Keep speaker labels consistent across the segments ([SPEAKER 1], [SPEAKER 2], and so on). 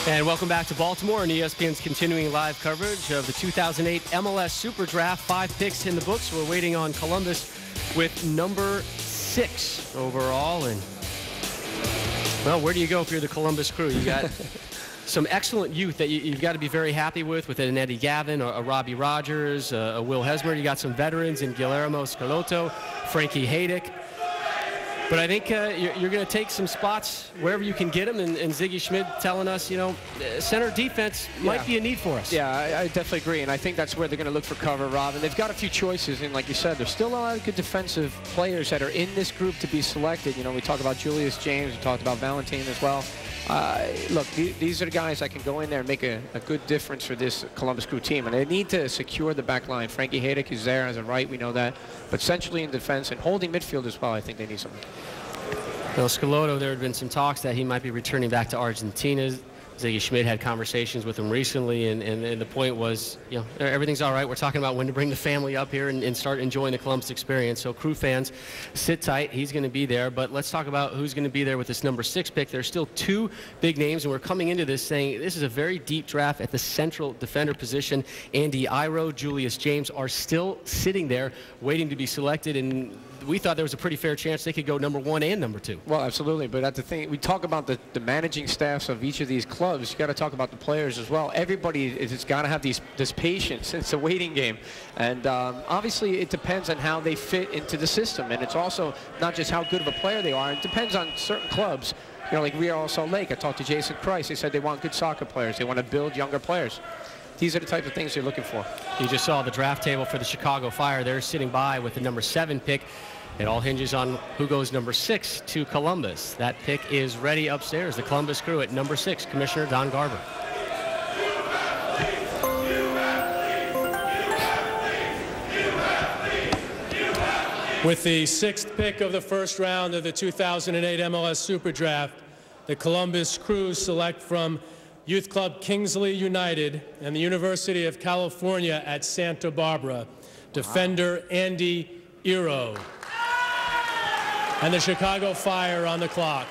[SPEAKER 1] And welcome back to Baltimore and ESPN's continuing live coverage of the 2008 MLS Superdraft. 5 picks in the books. We're waiting on Columbus with number 6 overall. And, well, where do you go if you're the Columbus Crew? You got some excellent youth that you've got to be very happy with an Eddie Gavin, a Robbie Rogers, a Will Hesmer. You got some veterans in Guillermo Scalotto, Frankie Haydick. But I think you're going to take some spots wherever you can get them, and Ziggy Schmidt telling us, you know, center defense might be a need for us.
[SPEAKER 2] Yeah, I definitely agree, and I think that's where they're going to look for cover, Rob. And they've got a few choices, and like you said, there's still a lot of good defensive players that are in this group to be selected. You know, we talked about Julius James, we talked about Valentine as well. Look, these are the guys that can go in there and make a good difference for this Columbus Crew team. And they need to secure the back line. Frankie Haydick is there as a right, we know that. But centrally in defense and holding midfield as well, I think they need something.
[SPEAKER 1] Well, Scalotto, there had been some talks that he might be returning back to Argentina. Ziggy Schmidt had conversations with him recently, and the point was, you know, everything's all right. We're talking about when to bring the family up here and start enjoying the Columbus experience. So, Crew fans, sit tight. He's going to be there. But let's talk about who's going to be there with this number 6 pick. There's still 2 big names, and we're coming into this saying this is a very deep draft at the central defender position. Andy Iro, Julius James are still sitting there waiting to be selected, and we thought there was a pretty fair chance they could go number 1 and number 2.
[SPEAKER 2] Well, absolutely. But that's the thing. We talk about the managing staffs of each of these clubs. You got to talk about the players as well. Everybody has got to have this patience. It's a waiting game. And obviously, it depends on how they fit into the system. And it's also not just how good of a player they are. It depends on certain clubs. You know, like Real Salt Lake. I talked to Jason Price. They said they want good soccer players. They want to build younger players. These are the type of things they're looking for.
[SPEAKER 1] You just saw the draft table for the Chicago Fire. They're sitting by with the number 7 pick. It all hinges on who goes number 6 to Columbus. That pick is ready upstairs. The Columbus Crew at number 6, Commissioner Don Garber.
[SPEAKER 3] With the 6th pick of the first round of the 2008 MLS Superdraft, the Columbus Crew select from Youth Club Kingsley United and the University of California at Santa Barbara, defender Andy Iro. And the Chicago Fire on the clock.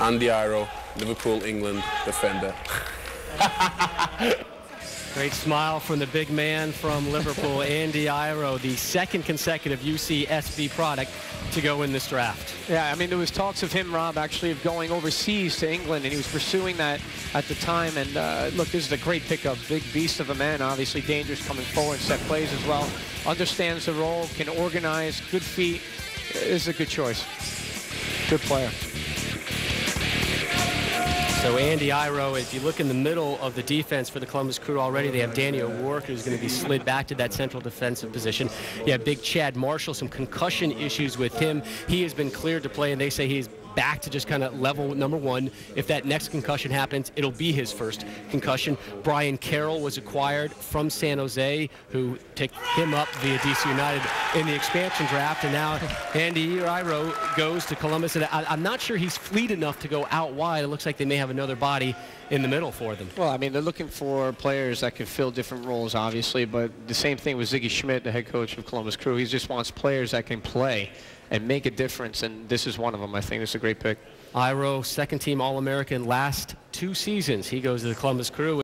[SPEAKER 4] Andy Iro, Liverpool, England, defender.
[SPEAKER 1] Great smile from the big man from Liverpool, Andy Iro, the 2nd consecutive UCSB product to go in this draft.
[SPEAKER 2] Yeah, I mean, there was talks of him, Rob, actually of going overseas to England, and he was pursuing that at the time. And look, this is a great pickup. Big beast of a man, obviously dangerous coming forward, set plays as well. Understands the role, can organize, good feet. This is a good choice. Good player.
[SPEAKER 1] So Andy Iro, if you look in the middle of the defense for the Columbus Crew already, they have Danny O'Rourke, who's going to be slid back to that central defensive position. You have big Chad Marshall, some concussion issues with him. He has been cleared to play, and they say he's back to just kind of level number 1. If that next concussion happens, it'll be his first concussion. Brian Carroll was acquired from San Jose, who picked him up via DC United in the expansion draft, and now Andy Iro goes to Columbus. And I'm not sure he's fleet enough to go out wide. It looks like they may have another body in the middle for them.
[SPEAKER 2] Well, I mean, they're looking for players that can fill different roles, obviously, but the same thing with Ziggy Schmidt, the head coach of Columbus Crew. He just wants players that can play and make a difference, and this is one of them. I think this is a great pick.
[SPEAKER 1] Iro, 2nd team All-American last 2 seasons. He goes to the Columbus Crew.